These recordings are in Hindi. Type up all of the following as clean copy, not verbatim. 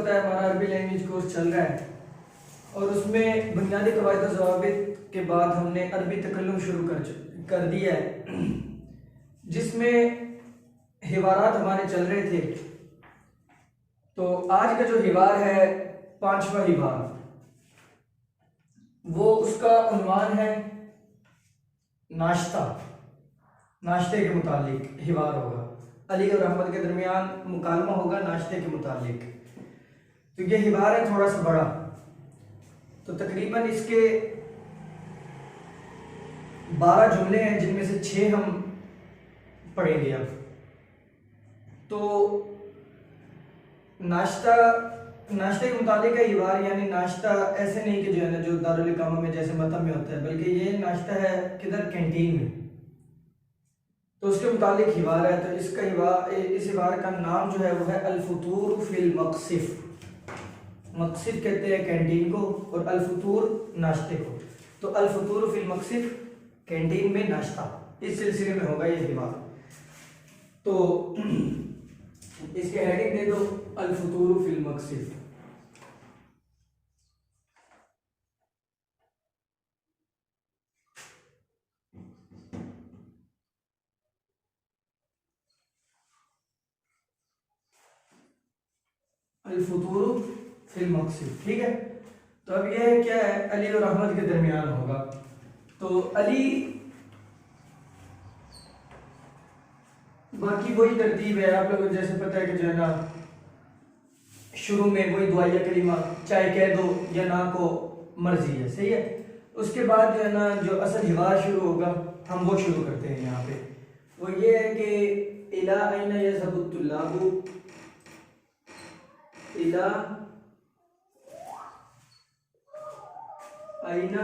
पता है हमारा अरबी लैंग्वेज कोर्स चल रहा है और उसमें बुनियादी कवायद और ज़वाबित के बाद हमने अरबी तकल्लुम शुरू कर दिया है, जिसमें हिवारात हमारे चल रहे थे। तो आज का जो हिवार है, पांचवा हिवार, वो उसका उन्वान है नाश्ता। नाश्ते के मुतालिक हिवार होगा, अली और अहमद के दरमियान मुकालमा होगा नाश्ते के मुतालिक। तो ये हिवार है थोड़ा सा बड़ा, तो तकरीबन इसके 12 जुमले हैं, जिनमें से 6 हम पढ़ेंगे अब। तो नाश्ते के मुतालिक है हिवार, यानी नाश्ता ऐसे नहीं कि जो है ना जो दारुल इकामा में जैसे मतम में होता है, बल्कि ये नाश्ता है किधर, कैंटीन में। तो उसके मुतालिक हिवार है। तो इस हिवार का नाम जो है वो है अल-फुतूर फिल मक़सिफ़। मक़सिफ़ कहते हैं कैंटीन को और अल-फुतूर नाश्ते को। तो अल-फुतूर फिल मक़सिफ़, कैंटीन में नाश्ता, इस सिलसिले में होगा ये हिवार। तो इसके हेडिंग दे दो अल-फुतूर फिल मक़सिफ़। अल-फुतूर फिल मक़सिफ़, ठीक है। तो अब ये क्या है, अली और अहमद के दरमियान होगा। तो अली, बाकी वही तरतीब है, आप लोगों को जैसे पता है कि जो है ना शुरू में वही दुआया करीमा, चाहे कह दो या ना को, मर्जी है, सही है। उसके बाद जो है ना जो असल हिवार शुरू होगा, हम वो शुरू करते हैं यहाँ पे। वो ये है कि इला अयना यज़हबु तुल्लाबु, इला अयना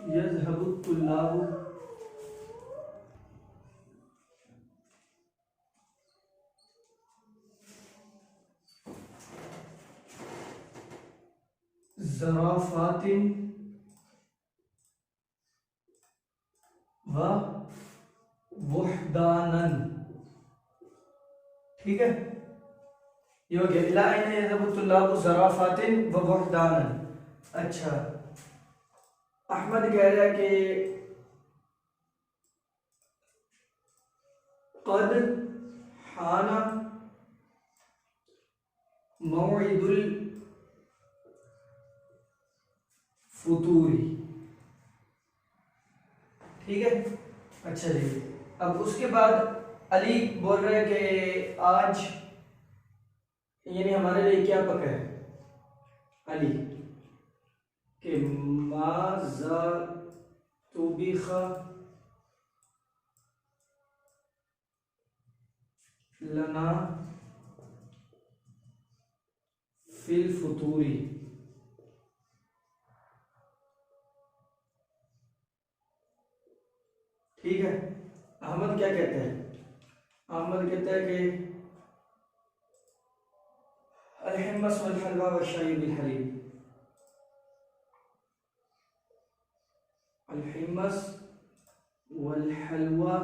यज़हबु तुल्लाबु, ज़राफ़ातिन व वुहदानन, ठीक है। ये हो गया इला अयना यज़हबु तुल्लाबु ज़राफ़ातिन व वुहदानन। अच्छा, अहमद कह रहा है कि क़द हाना मौइदुल फुतूरी, ठीक है। अच्छा जी, अब उसके बाद अली बोल रहे हैं कि आज यानी हमारे लिए क्या पका है, अली के माज़ा तुबिखा लना फिल फुतूरी, ठीक है। अहमद क्या कहते हैं, अहमद कहता है कि अल-हिम्मस वल हलवा व शाई बिल हलीब, अल-हिम्मस वल हलवा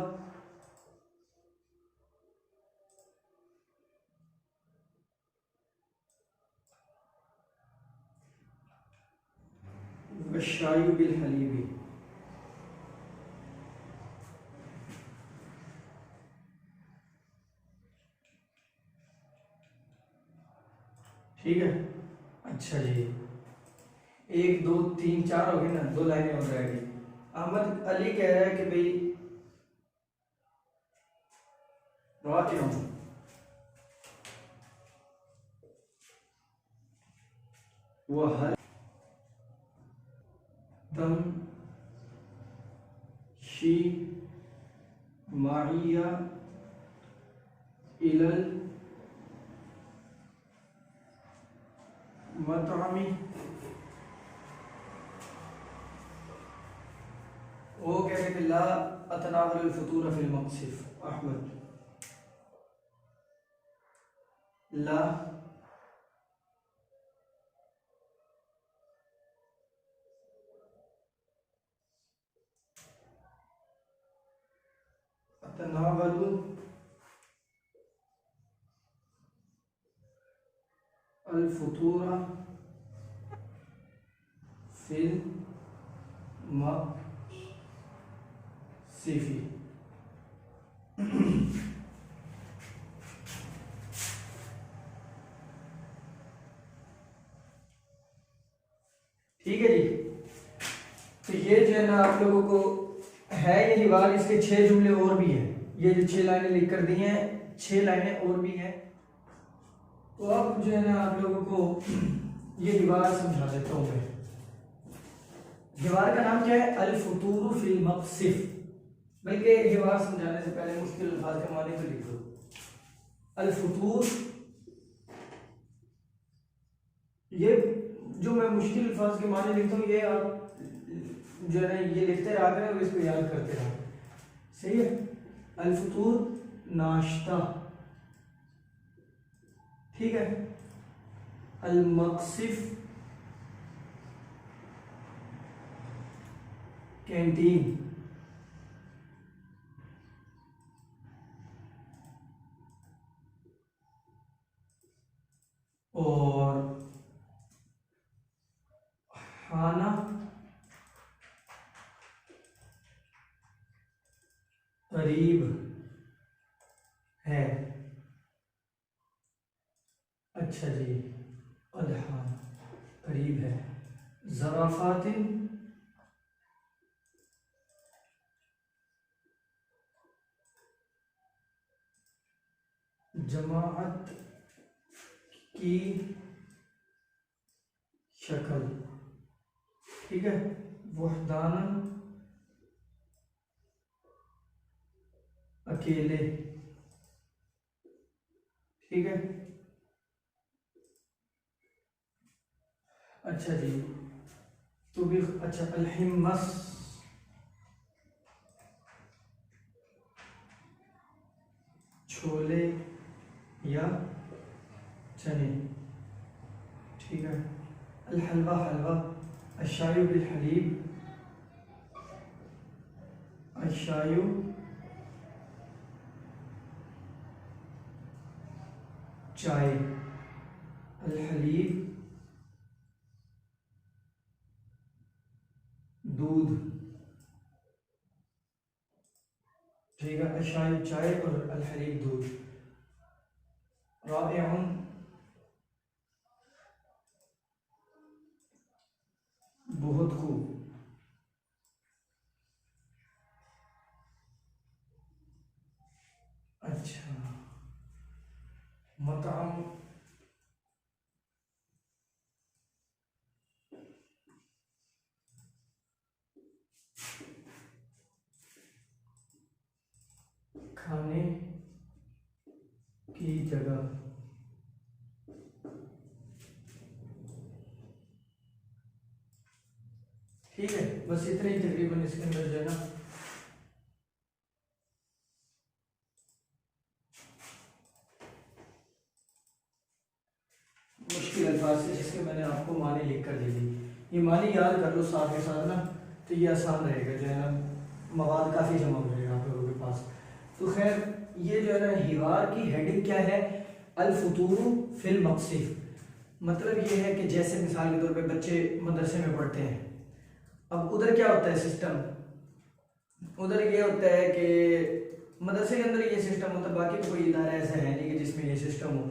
व शाई बिल हलीब, ठीक है। अच्छा जी, 1 2 3 4 हो गए ना, 2 लाइनें और रह गई। अहमद अली कह रहा है कि भाई राकिम वह हर दम शी माइया इलल मतअमी, वो कह रहे कि ला अतनावल फतूर फिल मक़सिफ़, अहमद ला अतनावलु अल फुतूरा फिल मक़सिफ़ी। ठीक है जी। तो ये जो है ना आप लोगों को है ये हिवार, इसके 6 जुमले और भी हैं। ये जो 6 लाइनें लिख कर दी हैं, 6 लाइनें और भी हैं। तो अब जो है ना आप लोगों को ये हिवार समझा देता हूँ मैं। हिवार का नाम क्या है? अल फुतूर फिल मक़सिफ़। बल्कि हिवार समझाने से पहले मुश्किल अल्फाज के माने तो लिख दो। अल फुतूर, ये जो मैं मुश्किल अल्फाज के माने लिखता हूँ ये आप जो है ना ये लिखते रहा करें और इसको याद करते रहा। सही है। अल फुतूर नाश्ता, ठीक है। अल मक़सिफ़ कैंटीन, और खाना करीब है। अच्छा जी, अल्हान करीब है। ज़राफ़ातिन जमाअत की शक्ल, ठीक है। वहदानन अकेले, ठीक है। अच्छा जी, तो भी अच्छा। अलहिम्मस छोले या चने, ठीक है। अल हलवा हलवा। अशायु बिल हलीब, अशायु चाय। अल हलीब दूध, ठीक है। अशायु चाय और अल हलीब दूध। राइउन बहुत खूब। अच्छा, मताम खाने की जगह, ठीक है। बस इतने ही तकरीबन इसके अंदर जो है ना मुश्किल अल्फाज से जिसके मैंने आपको मानी लिख कर दे दी। ये मानी याद कर लो साथ के साथ ना, तो ये आसान रहेगा जो है ना, मवाद काफ़ी जमा हो जाएगा आप लोगों के पास। तो खैर ये जो है ना हिवार की हेडिंग क्या है? अल फुतूर फिल मक़सिफ़। मतलब ये है कि जैसे मिसाल के तौर पे बच्चे मदरसे में पढ़ते हैं, अब उधर क्या होता है सिस्टम, उधर ये होता है कि मदरसे के अंदर ये सिस्टम होता है, बाकी तो कोई इदारा ऐसा है नहीं कि जिसमें ये सिस्टम हो।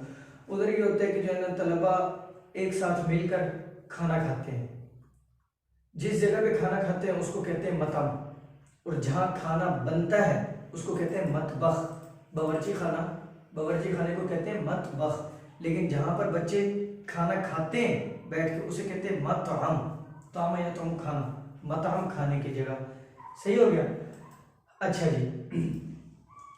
उधर ये होता है कि जो है ना तलबा एक साथ मिलकर खाना खाते हैं। जिस जगह पे खाना खाते हैं उसको कहते हैं मतम, और जहाँ खाना बनता है उसको कहते हैं मतबख। बावर्ची खाना, बावर्ची खाने को कहते हैं मतबख। लेकिन जहाँ पर बच्चे खाना खाते हैं बैठ के उसे कहते हैं मतअम। ताम या तुम खाना, मतअम खाने की जगह। सही हो गया। अच्छा जी,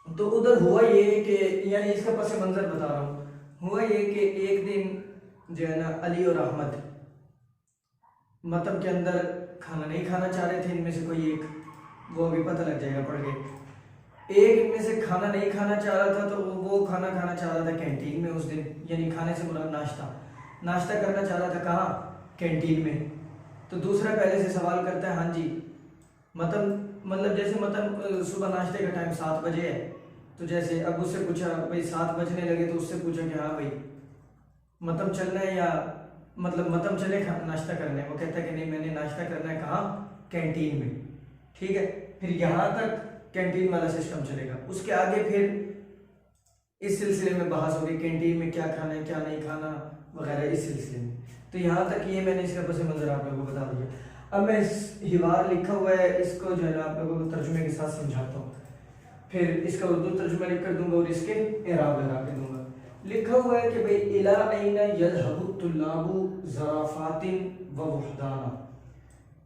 तो उधर हुआ ये कि यानी इसका पस मंजर बता रहा हूँ। हुआ ये कि एक दिन जो है ना अली और अहमद मतम के अंदर खाना नहीं खाना चाह रहे थे, इनमें से कोई एक, वो अभी पता लग जाएगा पढ़ के। एक इनमें से खाना नहीं खाना चाह रहा था, तो वो खाना खाना चाह रहा था कैंटीन में उस दिन, यानी खाने से मुराद नाश्ता, नाश्ता करना चाह रहा था कहाँ? कैंटीन में। तो दूसरा पहले से सवाल करता है, हाँ जी मतलब जैसे सुबह नाश्ते का टाइम 7 बजे है, तो जैसे अब उससे पूछा भाई 7 बजने लगे, तो उससे पूछा कि हाँ भाई मतम चलना है, या मतलब मतम चले नाश्ता करने, वो कहता है कि नहीं मैंने नाश्ता करना है कहाँ, कैंटीन में। ठीक है, फिर यहाँ तक कैंटीन वाला सिस्टम चलेगा। उसके आगे फिर इस सिलसिले में बहस होगी कैंटीन में क्या खाना है क्या नहीं खाना वगैरह, इस सिलसिले में। तो यहाँ तक ये मैंने इसका पस मंजर आप लोगों को बता दिया। अब मैं इस हिवार लिखा हुआ है इसको जो है ना आप लोगों को तर्जुमे के साथ समझाता हूँ, फिर इसका उर्दू तर्जुमा लिख कर दूंगा और इसके एराब लगा के दूंगा। लिखा हुआ है कि भाई इला ऐना यज़हबु तुल्लाबु ज़राफ़ातिन व वहदाना।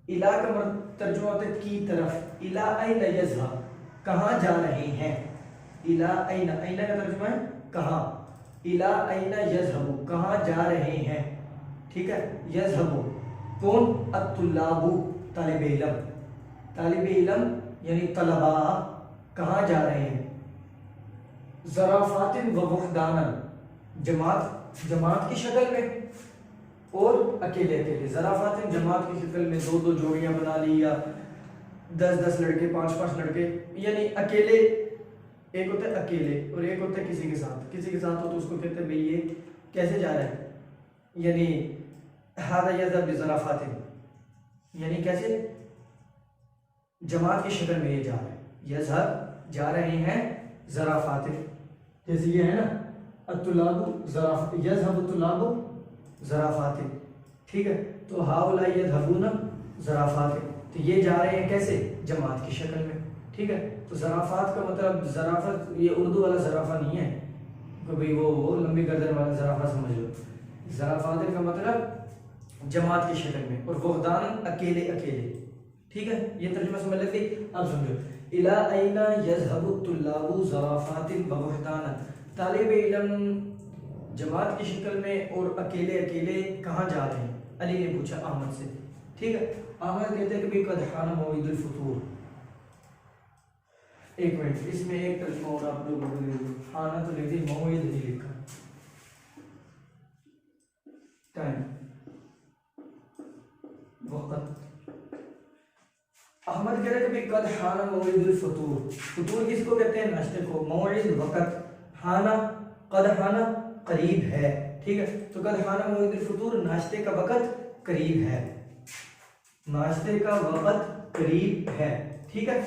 इला का तर्जुमा होता है की तरफ, इला ऐना यज़हब कहाँ जा रहे हैं, इला ऐना, ऐना का तर्जुमा है कहाँ, इला ऐना यज़हबु कहाँ जा रहे हैं। ठीक है, यज़हबु कौन, अत्तुल्लाबु तालिब इल्म, तालिब इल्म यानी तलबा कहाँ जा रहे हैं। ज़राफ़ातिन व वहदानन जमात, जमात की शक्ल में और अकेले अकेले। ज़राफ़ातिन जमात की शक्ल में, दो दो जोड़ियां बना ली या 10-10 लड़के 5-5 लड़के, यानी अकेले, एक होता है अकेले और एक होता है किसी के साथ। किसी के साथ हो तो उसको कहते हैं भाई ये कैसे जा रहा है, यानी हादा यज़हब बिज़राफ़ातिन, यानी कैसे जमात की शक्ल में ये जा रहे हैं, यज़हब जा रहे हैं ज़राफ़ातिन, जैसे ये है ना अत्तुल्लाबु ज़राफ़, यज़हबु तुल्लाबु ज़राफ़ातिन। ठीक है, तो हाउला यज़हबूना ज़राफ़ातिन, तो ये जा रहे हैं कैसे, जमात की शक्ल में। ठीक है, तो ज़राफ़ात का मतलब, ज़राफ़त ये उर्दू वाला ज़राफ़ा नहीं है कि भाई वो लंबी गर्दन वाला ज़राफ़ा समझ लो। ज़राफ़ातिन का मतलब जमात की शक्ल में, और वहदान अकेले अकेले। ठीक है, ये तर्जुमा समझ लेते। अब समझो, इला ऐना यज़हबु तुल्लाबु ज़राफ़ातिन व वहदाना, तालिब इल्म जमात की शक्ल में और अकेले अकेले कहाँ जा रहे हैं। अली ने पूछा अहमद से। ठीक है, अहमद कहते हैं कि कद हाना मौइदुल फुतूर। एक मिनट, इसमें एक तर्जुमा और आप लोगों को दे दूं, हाना तो लिख दी, मौइद नहीं लिखा, टाइम वक़्त। अहमद कह रहे हैं कि कद हाना मौइदुल फुतूर, फुतूर किसको कहते हैं, नाश्ते को, मौइद वक़्त, हाना कद हाना करीब है। ठीक है, तो कद हाना मौइदुल फुतूर नाश्ते का वक़्त करीब है, नाश्ते का वक़्त करीब है। ठीक है,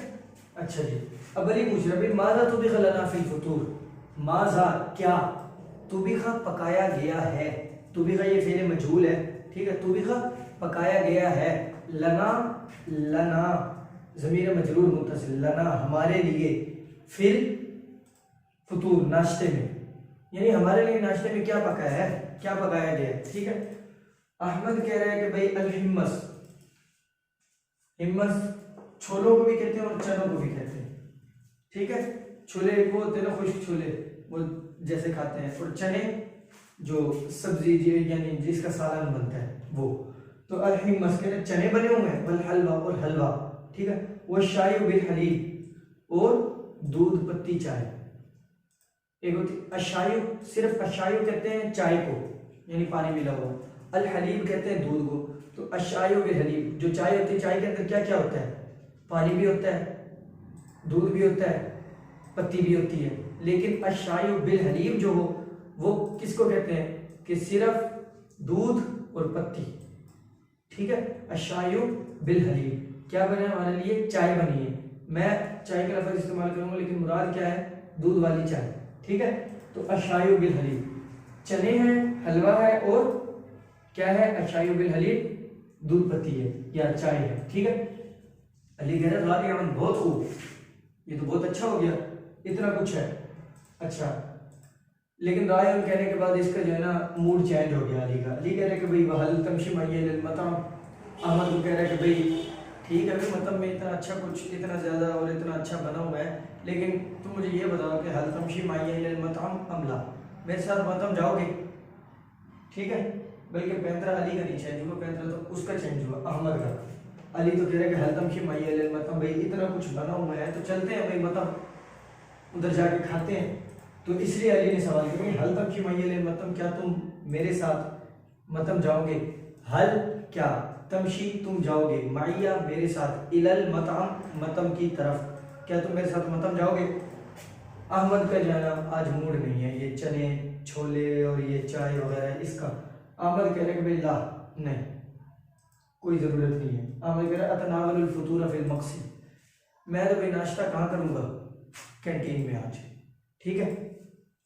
अच्छा जी। अब अली पूछ रहा है माज़ा तुबिख़ लना फ़िल फुतूर, माज़ा क्या, तुबिख़ पकाया गया है, तुबिख़ ये फ़िल मजहूल है। ठीक है, तुबिख़ पकाया गया है, लना, लना ज़मीर मजरूर मुत्तसिल, लना हमारे लिए, फिर फुतूर नाश्ते में, यानी हमारे लिए नाश्ते में क्या पकाया है, क्या पकाया गया है। ठीक है, अहमद कह रहा है कि भाई अल हिम्मस, हिम्मस छोलों को भी कहते हैं और चनों को भी कहते हैं। ठीक है, छोले वो होते हैं ना खुश्क छोले, वो जैसे खाते हैं, और चने जो सब्जी यानी जिसका सालन बनता है वो। तो अल हिम्मस के चने बने हुए हैं, वल हलवा और हलवा। ठीक है, वो शाय बिल हलीब और दूध पत्ती चाय। एक होती अशायु, सिर्फ अशायु कहते हैं चाय को, यानी पानी मिला हुआ, अल हलीब कहते हैं दूध को। तो अशायु बिल हलीब, जो चाय होती है, चाय के अंदर क्या क्या होता है, पानी भी होता है, दूध भी होता है, पत्ती भी होती है। लेकिन अशायु बिल हलीब जो हो वो किसको कहते हैं कि सिर्फ दूध और पत्ती। ठीक है, अशायु बिल हलीब क्या बना हमारे लिए, चाय बनी है। मैं चाय का लफ्ज़ इस्तेमाल करूंगा लेकिन मुराद क्या है, दूध वाली चाय। ठीक है, तो अशायु बिल हलीब, चने हैं, हलवा है और क्या है, अशायु बिल हलीब दूध पत्ती है या चाय है। ठीक है, अली कह रहा है बहुत खूब, ये तो बहुत अच्छा हो गया, इतना कुछ है। अच्छा, लेकिन राय हम कहने के बाद इसका जो है ना मूड चेंज हो गया अली का। अली कह रहे हैं कि भाई वहल तमशी मैयल मतम, अहमद को कह रहा है कि भाई ठीक है, मतलब में इतना अच्छा कुछ, इतना ज़्यादा और इतना अच्छा बना हुआ है, लेकिन तुम मुझे ये बताओ कि हल तमशी मैयल मतम अमला, मेरे साथ मतम जाओगे। ठीक है, बल्कि पैंतरा अली का नहीं चेंज हुआ, पैंतरा तो उसका चेंज हुआ अहमद का। अली तो कह रहे हैं कि हल तमशी मैयल मतम, भाई इतना कुछ बना हुआ है तो चलते हैं भाई मतम उधर जाके खाते हैं। तो इसलिए अली ने सवाल किया हल तमशी मैयल मतम, क्या तुम मेरे साथ मतम जाओगे, हल क्या, तमशी तुम जाओगे, माइया मेरे साथ, इलल मतम मतम की तरफ, क्या तुम मेरे साथ मतम जाओगे। अहमद का जाना आज मूड नहीं है, ये चने छोले और ये चाय वगैरह इसका। आमद कह रहे कि भाई ला, नहीं, कोई ज़रूरत नहीं है। आमद कह रहा है अतनावल फतूर फिल मक्सी, मैं तो भाई नाश्ता कहाँ करूँगा, कैंटीन में आज। ठीक है,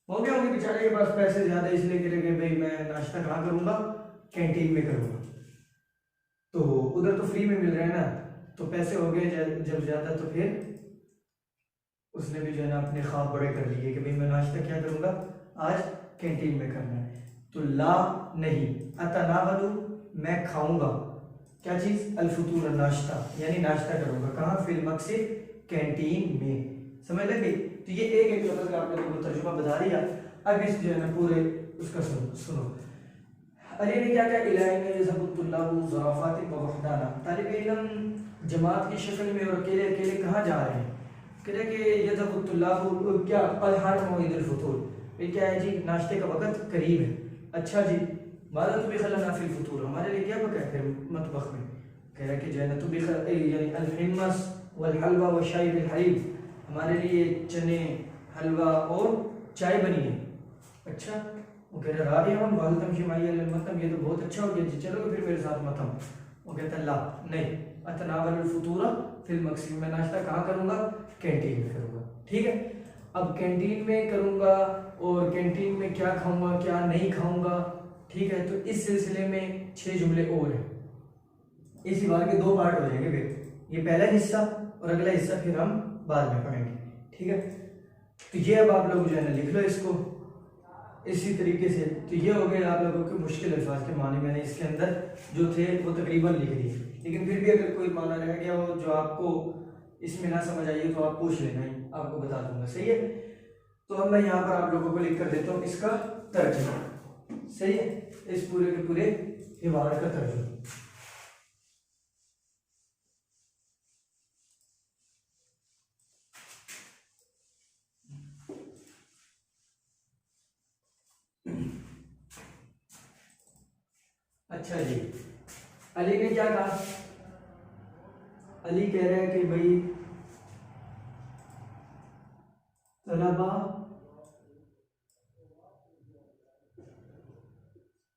हो गया होंगे बेचारे के पास पैसे ज़्यादा, इसलिए कह रहे कि भाई मैं नाश्ता कहाँ करूँगा, कैंटीन में करूँगा। तो उधर तो फ्री में मिल रहा है ना, तो पैसे हो गए जब ज़्यादा, तो फिर उसने भी जो है ना अपने ख्वाब बड़े कर लिए कि भाई मैं नाश्ता क्या करूँगा आज, कैंटीन में करना है। तो ला नहीं, अतनावलु मैं खाऊंगा क्या चीज़, अलफतूर नाश्ता, यानी नाश्ता करूँगा कहाँ, फिल मक़सिद कैंटीन में। समझ लगे? तो ये एक लफ्ज़ का आपने लोगों को तर्जुमा बता दिया। अब इस जो है ना पूरे उसका सुनो। अली ने क्या कहा, तालिब इल्म जमात की शक्ल में और अकेले अकेले कहाँ जा रहे हैं, कह रहे कि यज़हबुत्तुल्लाबु क्या अलहार मौइदुल फुतूर, ये क्या है जी, नाश्ते का वक़्त करीब है। अच्छा जी, माज़ा तुबिख़ फिल फुतूर, हमारे लिए क्या पका है फिर मतबख़ में, कह रहा है कि जो है ना तुबिख़ यानी अल हिम्मस वल हलवा व शाई बिल हलीब, हमारे लिए चने, हलवा और चाय बनी है। अच्छा, वो कह रहा है हम वालतम शिमाई मतम, ये तो बहुत अच्छा हो गया जी, चलो फिर मेरे साथ मतम। वो कहता है ला नहीं, अतनावल फतूरा फिल मक़सिद, मैं नाश्ता कहाँ करूँगा, कैंटीन में करूँगा। ठीक है, अब कैंटीन में करूँगा और कैंटीन में क्या खाऊँगा क्या नहीं खाऊँगा। ठीक है, तो इस सिलसिले में 6 जुमले और हैं, इसी बार के 2 पार्ट हो जाएंगे फिर, ये पहला हिस्सा और अगला हिस्सा फिर हम बाद में पढ़ेंगे। ठीक है, तो ये अब आप लोग जो है ना लिख लो इसको इसी तरीके से। तो ये हो गए आप लोगों के मुश्किल अल्फाज के माने, मैंने इसके अंदर जो थे वो तकरीबन लिख दिए, लेकिन फिर भी अगर कोई माना रह गया हो जो आपको इसमें ना समझ आइए तो आप पूछ लेना, ही आपको बता दूंगा। सही है, तो अब मैं यहाँ पर आप लोगों को लिख कर देता हूँ इसका तर्जुमा। सही है, इस पूरे के पूरे हिवार का तर्जुमा। अच्छा जी, अली ने क्या कहा, अली कह रहा है कि भाई तलबा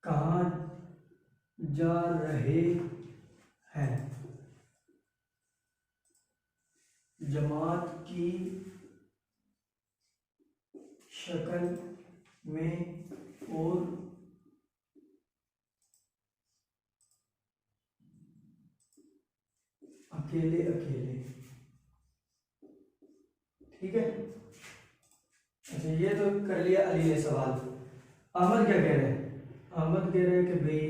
कहाँ जा रहे हैं, जमात की शक्ल में और अकेले अकेले। ठीक है, अच्छा ये तो कर लिया अली ने सवाल। अहमद क्या कह रहे हैं, अहमद कह रहे हैं कि भाई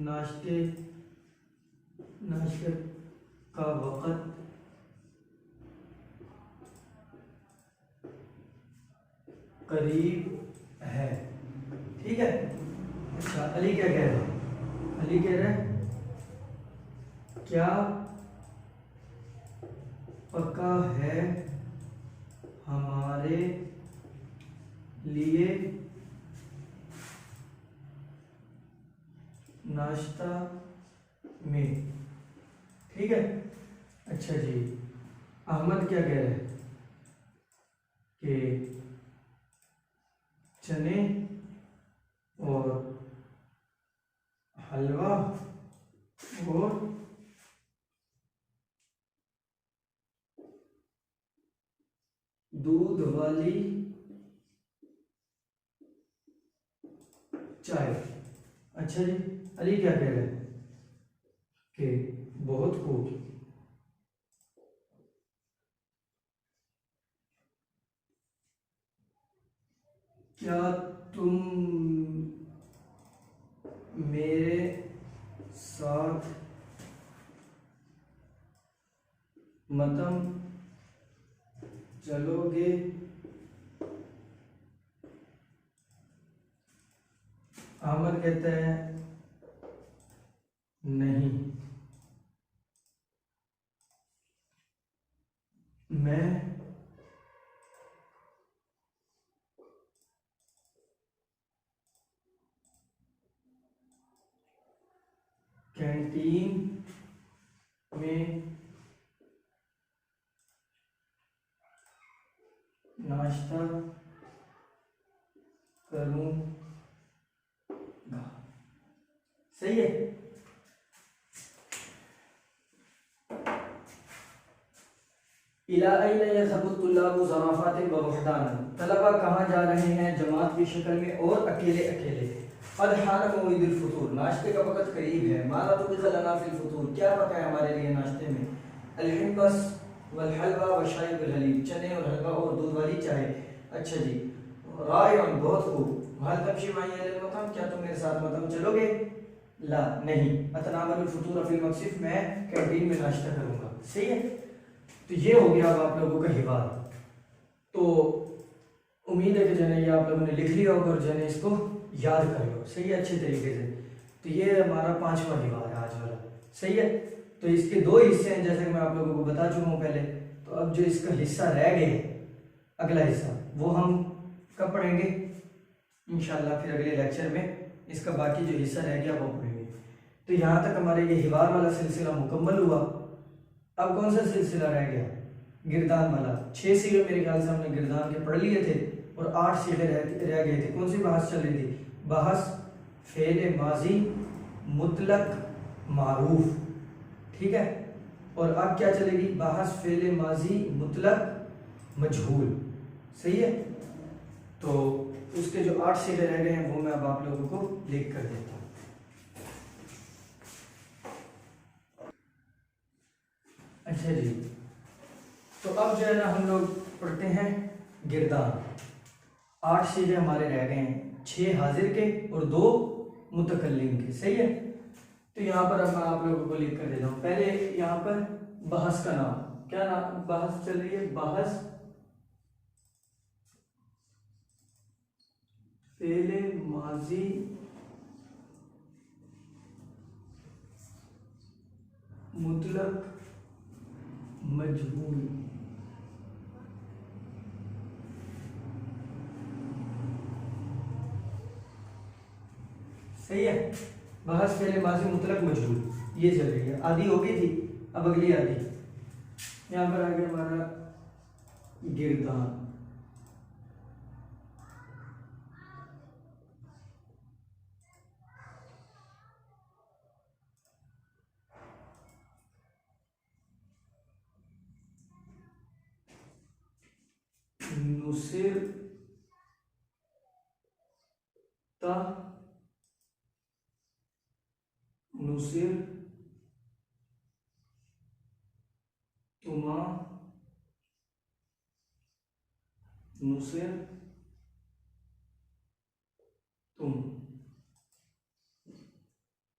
नाश्ते का वक़्त करीब है। ठीक है, अच्छा अली क्या कह रहे हैं, अली कह रहे हैं क्या पक्का है हमारे लिए नाश्ता में। ठीक है, अच्छा जी, अहमद क्या कह रहे हैं कि चने और हलवा और दूध वाली चाय। अच्छा जी, अली क्या कह रहे हैं कि बहुत खूब, क्या तुम मेरे साथ मतम चलोगे। अहमद कहता है नहीं, मैं कैंटीन में नाश्ता करूंगा। सही है। इला अय्न यज़हबु तुल्लाबु ज़राफ़ातिन व वहदानन, तलबा कहाँ जा रहे हैं जमात की शक्ल में और अकेले अकेले। क़द हान मौइदुल फ़ुतूर, नाश्ते का वक़्त करीब है। माज़ा तुबिज़ लना फ़िल फ़ुतूर, क्या पका है हमारे लिए नाश्ते में। अल हिब्बस वल हलवा व शाई वल हलीब, चने और हलवा और दूध वाली चाय। अच्छा जी, रायन, बहुत खूब। हल तमशी माई इलल मतम, क्या तुम मेरे साथ मतम चलोगे। ला, नहीं। अतनावलुल फ़ुतूर फ़िल मक्सिफ़, मैं कैंटीन में नाश्ता करूँगा। सही है। तो ये हो गया अब आप लोगों का हिवार। तो उम्मीद है कि जो है ये आप लोगों ने लिख लिया होगा और जो है इसको याद कर लो। सही है, अच्छे तरीके से। तो ये हमारा 5वां हिवार है आज वाला। सही है। तो इसके 2 हिस्से हैं जैसे कि मैं आप लोगों को बता चुका हूँ पहले। तो अब जो इसका हिस्सा रह गया, अगला हिस्सा, वो हम कब पढ़ेंगे इंशाल्लाह, फिर अगले लेक्चर में इसका बाकी जो हिस्सा रह गया वो पढ़ेंगे। तो यहाँ तक हमारे ये हिवार वाला सिलसिला मुकम्मल हुआ। अब कौन सा सिलसिला रह गया, गिरदान वाला। 6 सीगे मेरे ख्याल से हमने गिरदान के पढ़ लिए थे और 8 सीगे रह गए थे। कौन सी बहस चल रही थी, बहस फेल माजी मुतलक मारूफ, ठीक है। और अब क्या चलेगी, बहस फेल माजी मुतलक मजहूल। सही है। तो उसके जो 8 सीगे रह गए हैं वो मैं अब आप लोगों को लिख कर देता हूँ। अच्छा जी, तो अब जो है ना हम लोग पढ़ते हैं गिरदान। 8 सीगे हमारे रह गए हैं, 6 हाजिर के और 2 मुतकल्लिम के। सही है। तो यहाँ पर अब मैं आप लोगों को लिख कर देता हूँ। पहले यहाँ पर बहस का नाम, क्या नाम बहस चल रही है, बहस फेले माजी मुतलक मजहूल। सही है। बहस फेले माजी मुतलक मजहूल ये चल रही है। आधी हो गई थी, अब अगली आधी। यहाँ पर आ गया हमारा गिरदान। नुसिर ता नुसिर तुमा नुसिर तुम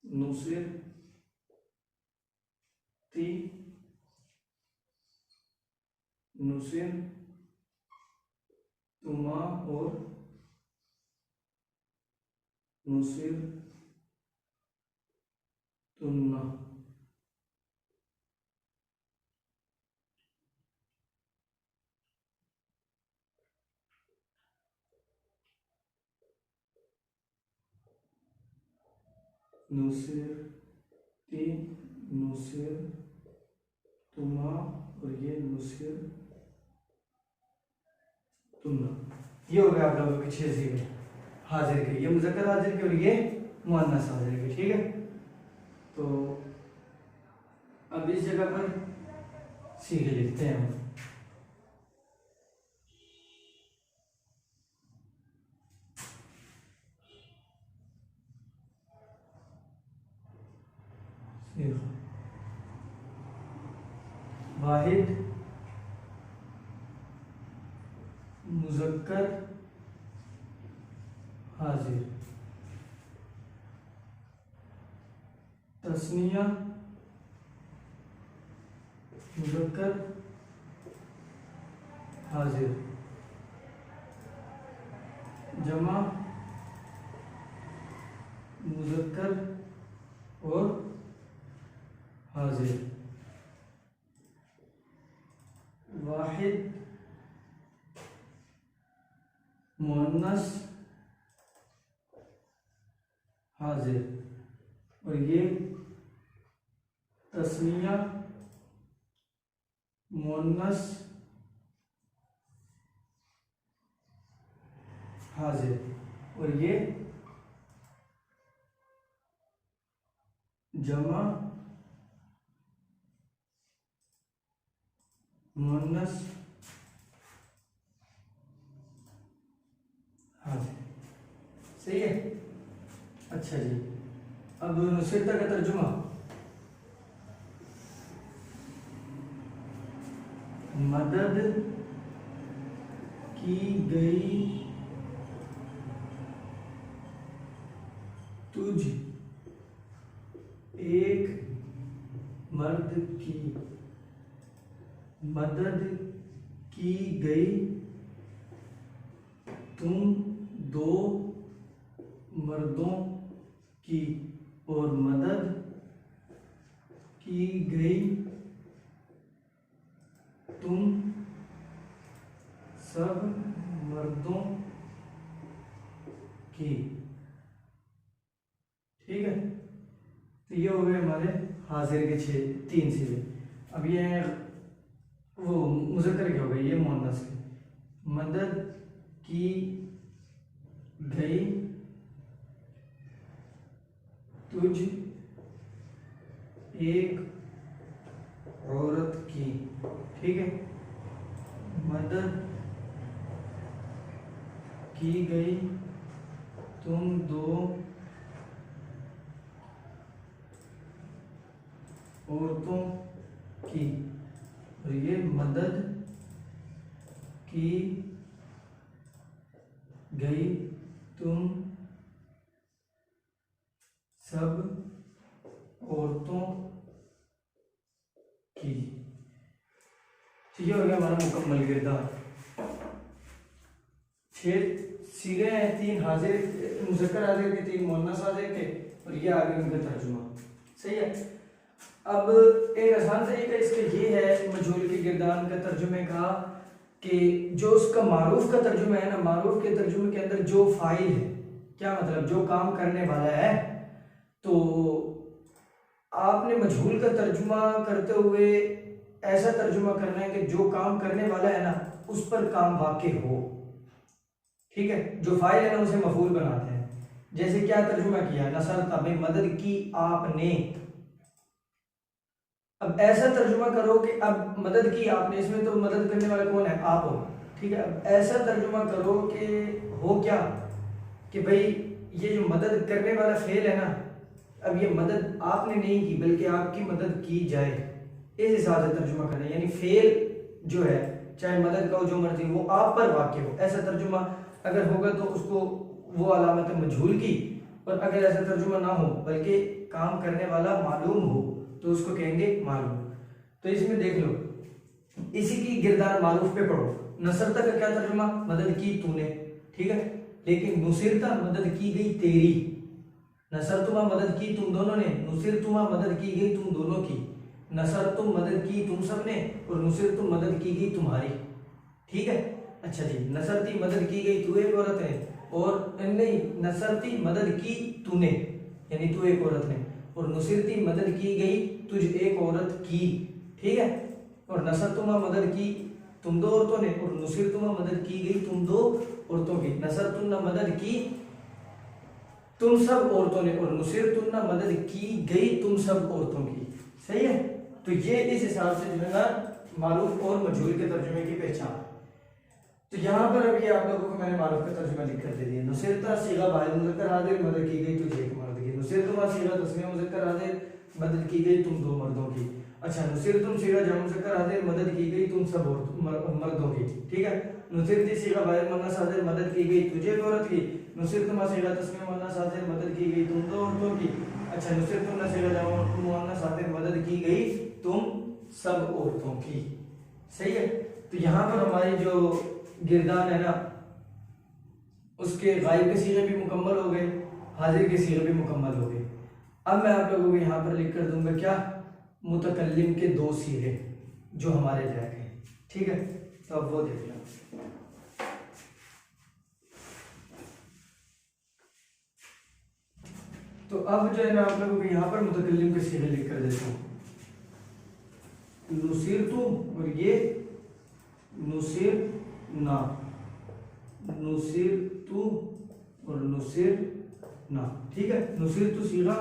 नुसिर ती नुसिर तुमा और नुसिर तुन्ना। नुसिर ती नुसिर तुमा और ये नुसिर तुन्ना। ये हो गया आप लोगों के 6 सीगे हाजिर के, ये मुज़क्कर हाजिर के और ये मुअन्नस हाजिर के। ठीक है। तो अब इस जगह पर सीगे लिखते हैं हम। वाहिद मुज़क्कर हाजिर, तस्निया मुज़क्कर हाजिर, जमा मुज़क्कर और हाजिर, वाहिद मुअन्नस हाजिर और ये तस्निया मुअन्नस हाजिर और ये जमा मुअन्नस हाजिर। सही है। अच्छा जी, अब नुसरता का तर्जुमा, मदद की गई तुझ एक मर्द की, मदद की गई तुम दो मर्दों की, और मदद की गई तुम सब मर्दों की। ठीक है, तो ये हो गए हमारे हाजिर के 3 सिरे। अब ये वो मुज़क्कर के हो गए, ये मुअन्नस के। मदद की गई तुझ एक औरत की। ठीक है, मदद की गई तुम दो औरतों की, और ये मदद की गई तुम सब औरतों की। ठीक है, हो गया हमारा मुकम्मल किरदार। 6 सीगे हैं, 3 हाजिर मुज़क्कर हाजिर के, 3 मुअन्नस हाजिर के, और ये आगे उनका तर्जुमा। सही है। अब एक आसान तरीका इसका ये है मजहूल के किरदार का तर्जुमे का, कि जो उसका मारूफ का तर्जुमा है ना, मारूफ के तर्जुमे के अंदर जो फाइल है, क्या मतलब जो काम करने वाला है, तो आपने मजहूल का तर्जुमा करते हुए ऐसा तर्जुमा करना है कि जो काम करने वाला है ना उस पर काम वाक़ई हो। ठीक है, जो फाइल है ना उसे मफूल बनाते हैं। जैसे क्या तर्जुमा किया, नसरता में मदद की आपने। अब ऐसा तर्जुमा करो कि अब मदद की आपने, इसमें तो मदद करने वाला कौन है, आप हो। ठीक है, अब ऐसा तर्जुमा करो कि हो क्या, कि भाई ये जो मदद करने वाला फेल है ना, अब ये मदद आपने नहीं की बल्कि आपकी मदद की जाए, इस हिसाब से तर्जुमा करना है। यानी फेल जो है, चाहे मदद का हो जो मर्जी, वो आप पर वाक़ई हो। ऐसा तर्जुमा अगर होगा तो उसको वो अलामत मजहूल की, और अगर ऐसा तर्जुमा ना हो बल्कि काम करने वाला मालूम हो तो उसको कहेंगे मालूम। तो इसमें देख लो, इसी की गिरदार मारूफ पे पढ़ो। नसरता का क्या तर्जुमा, मदद की तूने। ठीक है, लेकिन नुसिरता मदद की गई तेरी। नसरतुमा मदद की तुम दोनों ने, नुसिरतुमा मदद की गई तुम दोनों की। नसर तुम मदद की तुम सब ने, और नुसिर तुम मदद की गई तुम्हारी। ठीक है, अच्छा जी, नसरती मदद की गई तू एक औरत है, और नहीं, नसरती मदद की तूने यानी तू एक औरत ने, और नुसिरती मदद की गई तुझ एक औरत की। ठीक है, और नसरतुमा मदद की तुम दो औरतों ने, और नुसिरतुमा मदद की गई तुम दो औरतों की। नसरतुन्ना मदद की तुम सब औरतों ने, और नुसिरतुन्ना मदद की गई तुम सब औरतों की। सही है, तो ये इस हिसाब से जो है ना मारूफ और मजहूल के तर्जुमे की पहचान। तो यहाँ पर अभी आप लोगों को मैंने मारूफ का तर्जुमा लिख कर दे दिया। नुसिरता सीगा भाई मुज़क्कर हाजिर, मदद की गई तुझे एक मर्द की। नुसिरतुमा सीगा तस्मीया मुज़क्कर हाजिर, मदद की गई तुम दो मर्दों की। अच्छा, नुसिरतुम सीगा जमा मुज़क्कर हाजिर, मदद की गई तुम सब मर्दों की। ठीक है, नुसिरती सीगा भाई मुअन्नस हाजिर, मदद की गई तुझे एक औरत की। नुसिरतुमा सीगा तस्मीया मुअन्नस हाजिर, मदद की गई तुम दो औरतों की। अच्छा, नुसिरतुन्ना सीगा जमा मुअन्नस हाजिर, मदद की गई तुम सब औरतों की। सही है, तो यहाँ पर हमारी जो गिरदान है ना, उसके गायब के सीगे भी मुकम्मल हो गए, हाजिर के सीगे भी मुकम्मल हो गए। अब मैं आप लोगों को यहाँ पर लिख कर दूंगा क्या, मुतकल्लिम के 2 सीगे जो हमारे रह गए। ठीक है, तो अब वो देख लो। तो अब जो है ना आप लोगों को यहाँ पर मुतकल्लिम के सीगे लिख कर देता हूँ। नुसिरतु, और ये नुसिर ना, नुसिरतु और नुसिर ना। ठीक है, नुसिरतु सीगा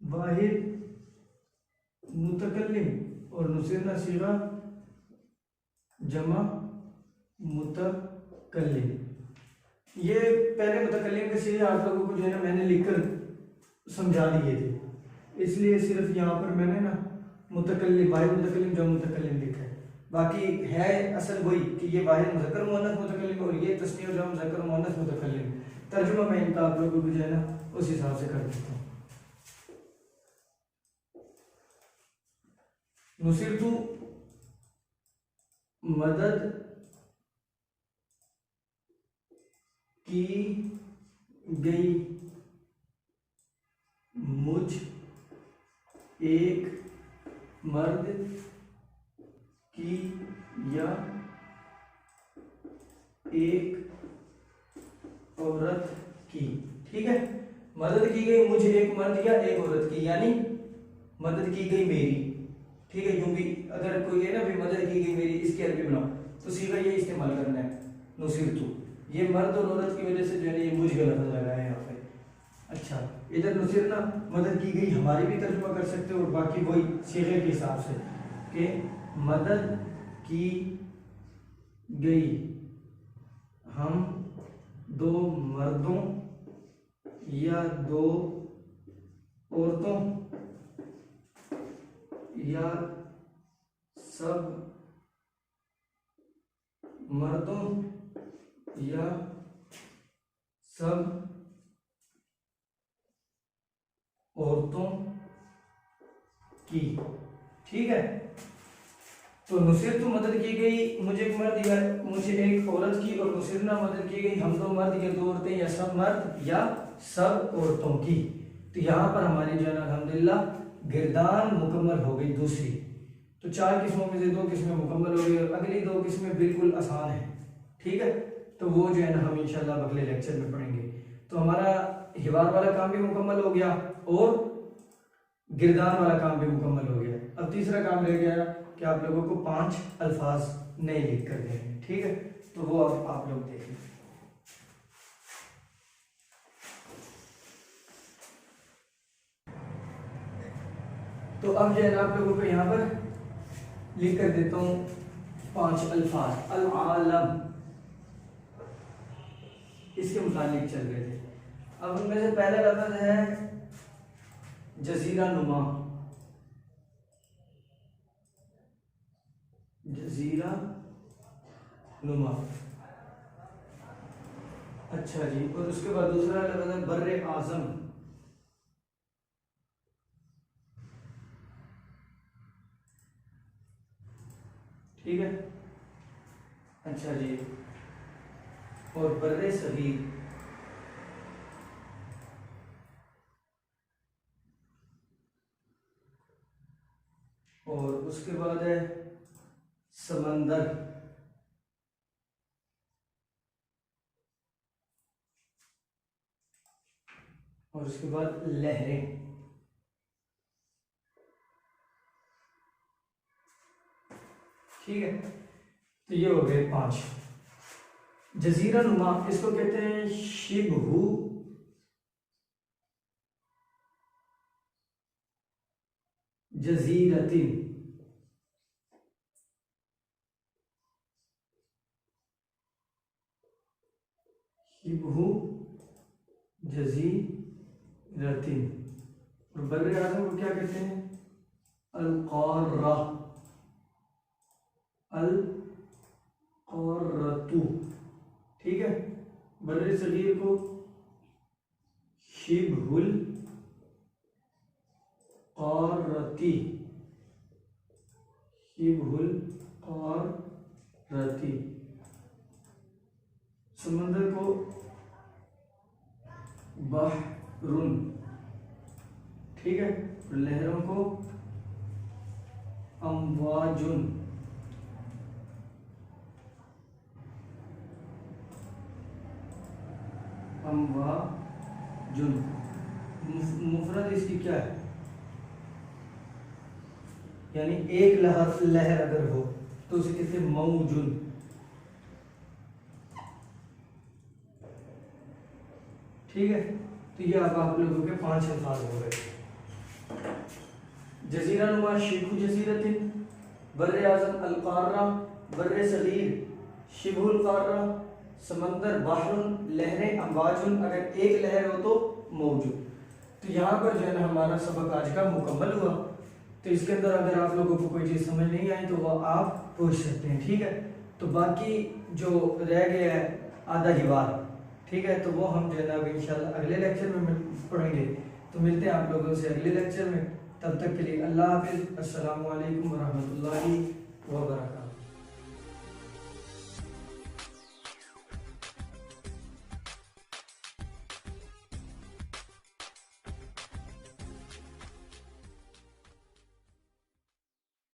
वाहिद मुतकल्लिम, और नुसिरना सीगा जमा मुतकल्लिम। ये पहले मुतकल्लिम के सीगे आप लोगों को जो है ना मैंने लिखकर समझा दिए थे, इसलिए सिर्फ यहाँ पर मैंने ना मुतकल्लिम, वाहिद मुतकल्लिम जमा मुतकल्लिम लिखा है। बाकी है असल वही कि ये वाहिद मुज़क्कर मुअन्नस मुतकल्लिम और ये तस्नीह जमा मुज़क्कर मुअन्नस मुतकल्लिम। तर्जुमा मैं इनका आप लोगों को जो है ना उस हिसाब से कर देता हूँ। नुसिरतु मदद की गई मुझ एक मर्द की या एक औरत की। ठीक है, मदद की गई मुझे एक मर्द या एक औरत की, यानी मदद की गई मेरी। ठीक है, यूं भी अगर कोई है ना भी मदद की गई मेरी, इसकी अरबी बनाओ तो सीधा ये इस्तेमाल करना है नुसिरतु। ये मर्द और औरत की वजह से जो है ये मुझ का लफ्ज़ लगा है यहाँ पे। अच्छा, इधर नुसिरना मदद की गई हमारी भी तर्जुमा कर सकते हो, और बाकी वही सीगे के हिसाब से कि मदद की गई हम दो मर्दों या दो औरतों या सब मर्दों या सब औरतों की। ठीक है, तो नुसिरतु मदद की गई मुझे एक मर्द या मुझे एक औरत की, और नुसिरना मदद की गई हम दो मर्द या दो औरतें या सब मर्द या सब औरतों की। तो यहाँ पर हमारी जो है अल्हम्दुलिल्लाह गिरदान मुकम्मल हो गई दूसरी। तो 4 किस्मों में से 2 किस्में मुकम्मल हो गई, और अगली 2 किस्में बिल्कुल आसान है। ठीक है, तो वो जो है ना हम इंशाल्लाह अगले लेक्चर में पढ़ेंगे। तो हमारा हिवार वाला काम भी मुकम्मल हो गया और गिरदान वाला काम भी मुकम्मल हो गया। अब तीसरा काम रह गया कि आप लोगों को 5 अल्फाज नए लिख कर देंगे। ठीक है, तो वो अब आप लोग देखें। तो अब जो है ना आप लोगों को यहाँ पर लिख कर देता हूँ 5 अल्फाज। अल आलम, इसके मुतालिक चल रहे थे। अब उनमें से पहला लफ्ज़ है जजीरा नुमा। जजीरा नुमा, अच्छा जी। और उसके बाद दूसरा लफ्ज़ है बर्रे आज़म। ठीक है, अच्छा जी। और बर्रे सगीर, और उसके बाद है समंदर, और उसके बाद लहरें। ठीक है, तो ये हो गए 5। जजीरा नुमा इसको कहते हैं शिबहु जजीरतिन। शिबहु जजीरतिन। और बर्रे आज़म को क्या कहते हैं? अल-क़ार्रा, अल-क़ार्रतु। ठीक है, बर्रे सगीर को शिबहुल क़ारती, शिबहुल क़ारती। समंदर को बहरुन। ठीक है, लहरों को अमवाजुन। अमवाजुन मुफरद इसकी क्या है? यानी एक लहर अगर हो तो उसे कहते हैं मौजुन। ठीक है, तो ये अब आप लोगों के 5 अल्फाज हो गए। जजीरा नुमा शिबु जजीरतिन, बर्रे आज़म अल क़ार्रा, बर्रे सगीर शिबुल क़ार्रा, समंदर बहरुन, लहरें अम्वाजुन, अगर एक लहर हो तो मौजूद। तो यहाँ पर जो है ना हमारा सबक आज का मुकम्मल हुआ। तो इसके अंदर अगर आप लोगों को कोई चीज़ समझ नहीं आई तो वो आप पूछ सकते हैं, ठीक है। तो बाकी जो रह गया है आधा हिवार, ठीक है, तो वो हम जो है ना इंशाल्लाह अगले लेक्चर में पढ़ेंगे। तो मिलते हैं आप लोगों से अगले लेक्चर में, तब तक के लिए अल्लाह हाफिज़, अस्सलामु अलैकुम वरहमतुल्लाहि वबरकातुहू।